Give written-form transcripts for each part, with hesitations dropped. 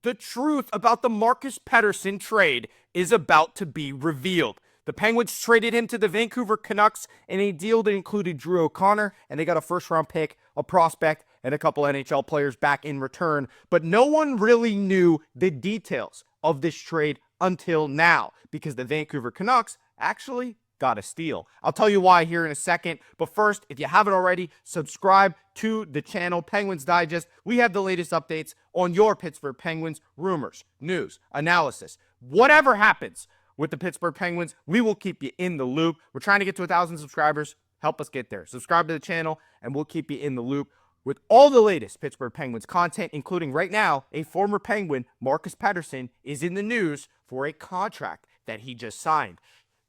The truth about the Marcus Pettersson trade is about to be revealed. The Penguins traded him to the Vancouver Canucks in a deal that included Drew O'Connor, and they got a first-round pick, a prospect, and a couple NHL players back in return. But no one really knew the details of this trade until now, because the Vancouver Canucks actually got a steal. I'll tell you why here in a second, but first, if you haven't already, subscribe to the channel, Penguins Digest. We have the latest updates on your Pittsburgh Penguins, rumors, news, analysis, whatever happens with the Pittsburgh Penguins, we will keep you in the loop. We're trying to get to 1,000 subscribers. Help us get there. Subscribe to the channel, and we'll keep you in the loop with all the latest Pittsburgh Penguins content, including right now, a former Penguin, Marcus Pettersson, is in the news for a contract that he just signed.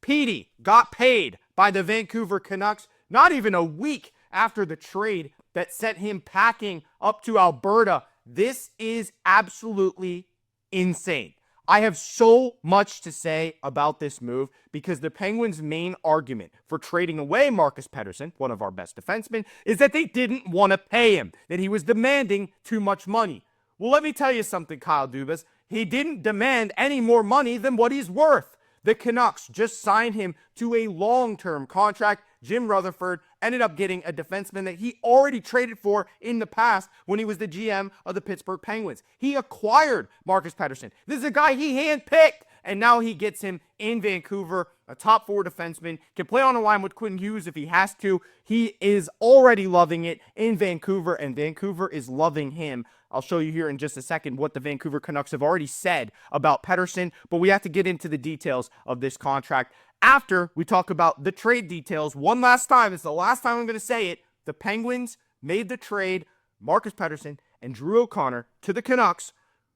Petey got paid by the Vancouver Canucks not even a week after the trade that sent him packing up to Alberta. This is absolutely insane. I have so much to say about this move because the Penguins' main argument for trading away Marcus Pettersson, one of our best defensemen, is that they didn't want to pay him, that he was demanding too much money. Well, let me tell you something, Kyle Dubas. He didn't demand any more money than what he's worth. The Canucks just signed him to a long-term contract. Jim Rutherford ended up getting a defenseman that he already traded for in the past when he was the GM of the Pittsburgh Penguins. He acquired Marcus Pettersson. This is a guy he handpicked, and now he gets him in Vancouver, a top four defenseman, can play on a line with Quinn Hughes if he has to. He is already loving it in Vancouver, and Vancouver is loving him. I'll show you here in just a second what the Vancouver Canucks have already said about Pettersson, but we have to get into the details of this contract after we talk about the trade details. One last time, it's the last time I'm going to say it, the Penguins made the trade, Marcus Pettersson and Drew O'Connor, to the Canucks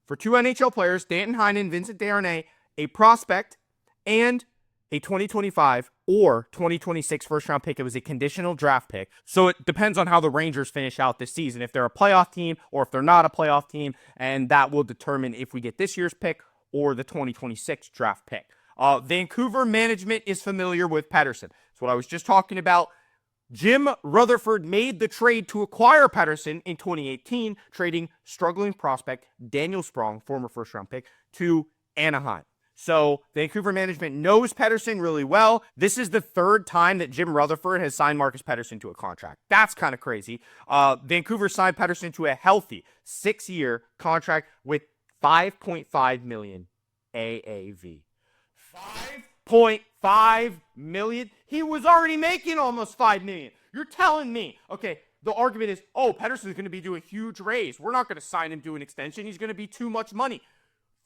for two NHL players, Danton Heinen, Vincent Desharnais, a prospect, and a 2025 or 2026 first-round pick. It was a conditional draft pick, so it depends on how the Rangers finish out this season, if they're a playoff team or if they're not a playoff team, and that will determine if we get this year's pick or the 2026 draft pick. Vancouver management is familiar with Pettersson. That's what I was just talking about. Jim Rutherford made the trade to acquire Pettersson in 2018, trading struggling prospect Daniel Sprong, former first-round pick, to Anaheim. So Vancouver management knows Pettersson really well. This is the third time that Jim Rutherford has signed Marcus Pettersson to a contract. That's kind of crazy. Vancouver signed Pettersson to a healthy 6-year contract with $5.5 million AAV. $5.5 million? He was already making almost $5 million. You're telling me, okay, the argument is, oh, Pettersson's going to be doing a huge raise. We're not going to sign him to an extension. He's going to be too much money.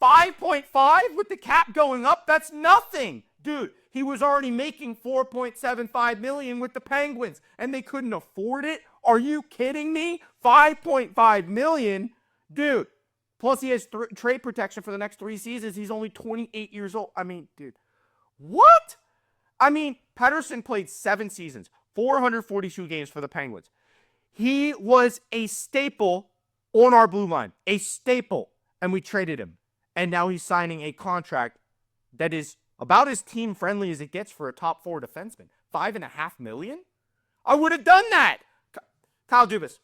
5.5 with the cap going up? That's nothing. Dude, he was already making $4.75 million with the Penguins, and they couldn't afford it? Are you kidding me? $5.5 million? Dude, plus he has trade protection for the next 3 seasons. He's only 28 years old. I mean, dude, what? I mean, Pettersson played 7 seasons, 442 games for the Penguins. He was a staple on our blue line, a staple, and we traded him. And now he's signing a contract that is about as team-friendly as it gets for a top 4 defenseman. $5.5 million? I would have done that. Kyle Dubas,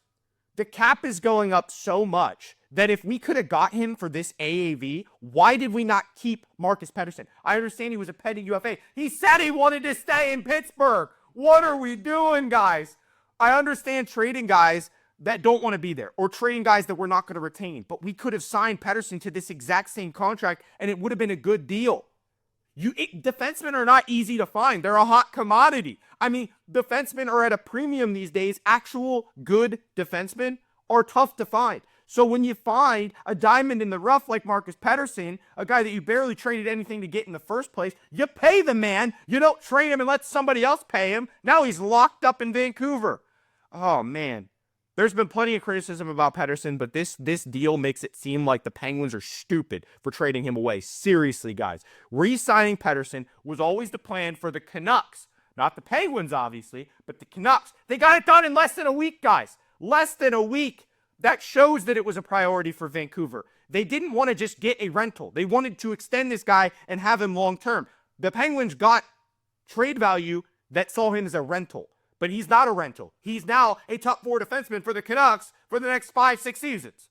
the cap is going up so much that if we could have got him for this AAV, why did we not keep Marcus Pettersson? I understand he was a petty UFA. He said he wanted to stay in Pittsburgh. What are we doing, guys? I understand trading guys that don't want to be there, or trading guys that we're not going to retain. But we could have signed Pettersson to this exact same contract, and it would have been a good deal. Defensemen are not easy to find. They're a hot commodity. I mean, defensemen are at a premium these days. Actual good defensemen are tough to find. So when you find a diamond in the rough like Marcus Pettersson, a guy that you barely traded anything to get in the first place, you pay the man. You don't trade him and let somebody else pay him. Now he's locked up in Vancouver. Oh, man. There's been plenty of criticism about Pettersson, but this deal makes it seem like the Penguins are stupid for trading him away. Seriously, guys. Re-signing Pettersson was always the plan for the Canucks. Not the Penguins, obviously, but the Canucks. They got it done in less than a week, guys. Less than a week. That shows that it was a priority for Vancouver. They didn't want to just get a rental. They wanted to extend this guy and have him long-term. The Penguins got trade value that saw him as a rental. But he's not a rental. He's now a top 4 defenseman for the Canucks for the next 5-6 seasons.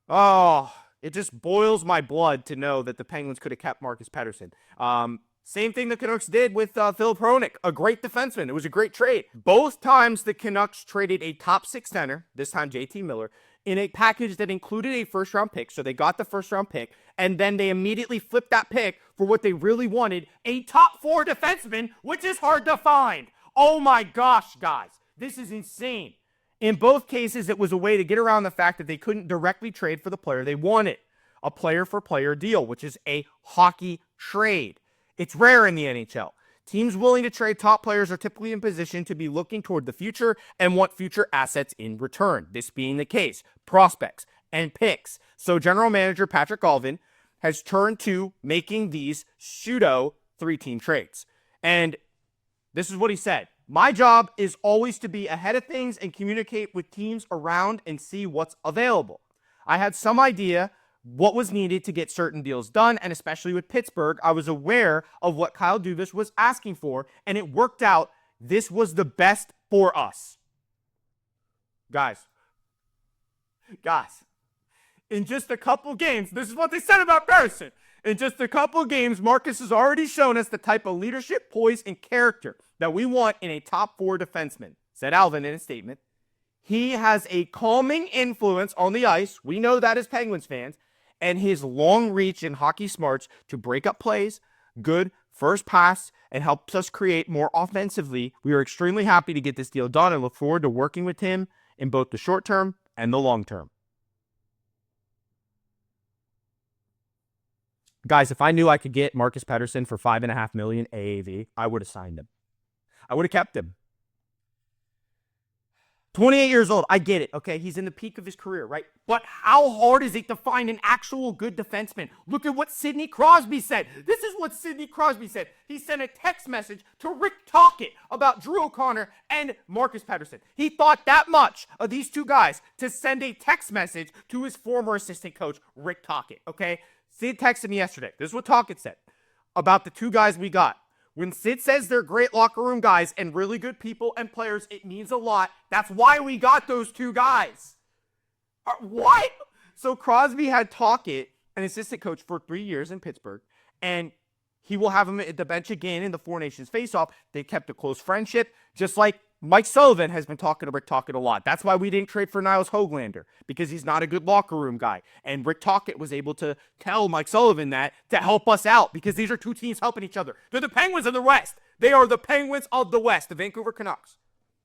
Oh, It just boils my blood to know that the Penguins could have kept Marcus Pettersson. Same thing the Canucks did with Filip Hronek, a great defenseman. It was a great trade. Both times the Canucks traded a top 6 center, this time JT Miller, in a package that included a first-round pick. So they got the first-round pick, and then they immediately flipped that pick for what they really wanted, a top 4 defenseman, which is hard to find. Oh my gosh, guys. This is insane. In both cases, it was a way to get around the fact that they couldn't directly trade for the player they wanted. A player-for-player deal, which is a hockey trade. It's rare in the NHL. Teams willing to trade top players are typically in position to be looking toward the future and want future assets in return. This being the case, prospects and picks. So general manager Patrick Allvin has turned to making these pseudo 3-team trades. And this is what he said. My job is always to be ahead of things and communicate with teams around and see what's available. I had some idea what was needed to get certain deals done, and especially with Pittsburgh, I was aware of what Kyle Dubas was asking for, and it worked out. This was the best for us. Guys, in just a couple games, this is what they said about Pettersson. In just a couple games, Marcus has already shown us the type of leadership, poise, and character that we want in a top 4 defenseman, said Alvin in a statement. He has a calming influence on the ice. We know that as Penguins fans. And his long reach and hockey smarts to break up plays, good first pass, and helps us create more offensively. We are extremely happy to get this deal done and look forward to working with him in both the short term and the long term. Guys, if I knew I could get Marcus Pettersson for $5.5 million AAV, I would have signed him. I would have kept him. 28 years old, I get it, okay? He's in the peak of his career, right? But how hard is it to find an actual good defenseman? Look at what Sidney Crosby said. This is what Sidney Crosby said. He sent a text message to Rick Tocchet about Drew O'Connor and Marcus Pettersson. He thought that much of these two guys to send a text message to his former assistant coach, Rick Tocchet, okay? Sid texted me yesterday. This is what Tocchet said about the two guys we got. When Sid says they're great locker room guys and really good people and players, it means a lot. That's why we got those two guys. What? So Crosby had Tocchet, an assistant coach for 3 years in Pittsburgh, and he will have him at the bench again in the Four Nations face-off. They kept a close friendship, just like Mike Sullivan has been talking to Rick Tocchet a lot. That's why we didn't trade for Niles Höglander, because he's not a good locker room guy. And Rick Tocchet was able to tell Mike Sullivan that to help us out, because these are two teams helping each other. They're the Penguins of the West. They are the Penguins of the West, the Vancouver Canucks.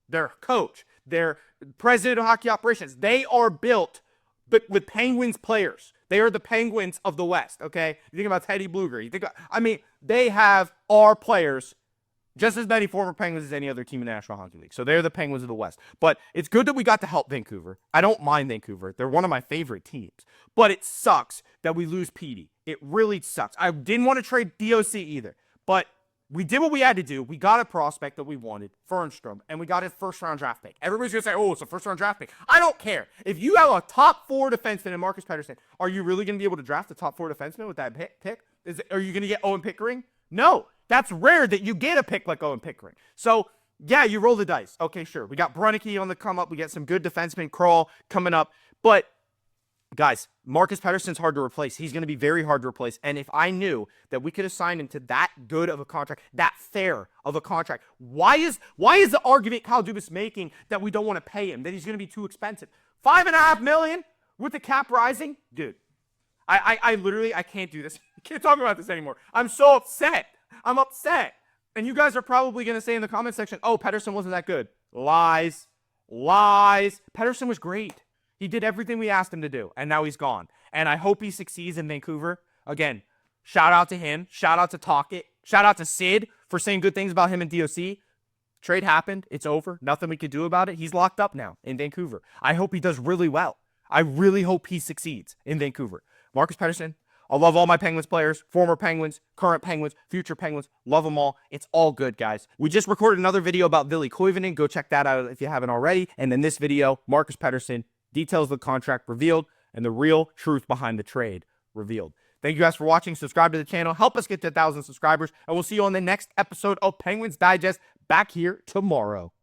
Their coach, their president of hockey operations, they are built with Penguins players. They are the Penguins of the West, okay? You think about Teddy Blueger. They have our players, just as many former Penguins as any other team in the National Hockey League. So they're the Penguins of the West. But it's good that we got to help Vancouver. I don't mind Vancouver. They're one of my favorite teams. But it sucks that we lose Petey. It really sucks. I didn't want to trade DOC either. But we did what we had to do. We got a prospect that we wanted, Fernstrom, and we got his first-round draft pick. Everybody's going to say, oh, it's a first-round draft pick. I don't care. If you have a top 4 defenseman in Marcus Pettersson, are you really going to be able to draft a top 4 defenseman with that pick? Are you going to get Owen Pickering? No. That's rare that you get a pick like Owen Pickering. So, yeah, you roll the dice. Okay, sure. We got Brunicky on the come up. We got some good defensemen, Kroll coming up. But, guys, Marcus Pettersson's hard to replace. He's going to be very hard to replace. And if I knew that we could assign him to that good of a contract, that fair of a contract, why is the argument Kyle Dubas making that we don't want to pay him, that he's going to be too expensive? $5.5 million with the cap rising? Dude, I literally can't do this. I can't talk about this anymore. I'm so upset. I'm upset. And you guys are probably going to say in the comment section, oh, Pettersson wasn't that good. Lies. Pettersson was great. He did everything we asked him to do, and now he's gone. And I hope he succeeds in Vancouver. Again, shout out to him. Shout out to Tocchet. Shout out to Sid for saying good things about him and DOC. Trade happened. It's over. Nothing we could do about it. He's locked up now in Vancouver. I hope he does really well. I really hope he succeeds in Vancouver. Marcus Pettersson, I love all my Penguins players, former Penguins, current Penguins, future Penguins. Love them all. It's all good, guys. We just recorded another video about Ville Koivunen. Go check that out if you haven't already. And in this video, Marcus Pettersson, details of the contract revealed and the real truth behind the trade revealed. Thank you guys for watching. Subscribe to the channel. Help us get to 1,000 subscribers. And we'll see you on the next episode of Penguins Digest back here tomorrow.